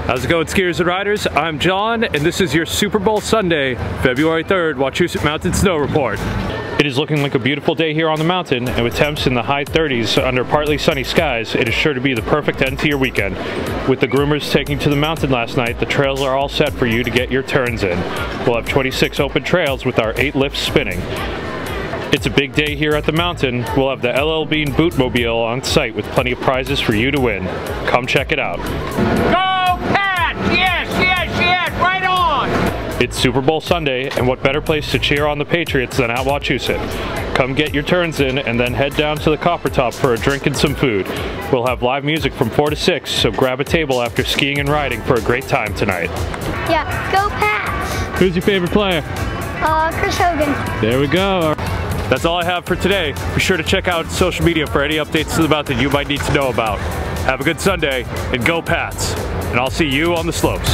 How's it going, skiers and riders? I'm John, and this is your Super Bowl Sunday, February 3rd, Wachusett Mountain Snow Report. It is looking like a beautiful day here on the mountain, and with temps in the high 30s under partly sunny skies, it is sure to be the perfect end to your weekend. With the groomers taking to the mountain last night, the trails are all set for you to get your turns in. We'll have 26 open trails with our 8 lifts spinning. It's a big day here at the mountain. We'll have the LL Bean Bootmobile on site with plenty of prizes for you to win. Come check it out. Go Pats! Yes, yes, yes, right on! It's Super Bowl Sunday, and what better place to cheer on the Patriots than at Wachusett? Come get your turns in and then head down to the Copper Top for a drink and some food. We'll have live music from 4 to 6, so grab a table after skiing and riding for a great time tonight. Yeah, go Pats! Who's your favorite player? Chris Hogan. There we go. That's all I have for today. Be sure to check out social media for any updates to the mountain you might need to know about. Have a good Sunday, and go Pats! And I'll see you on the slopes.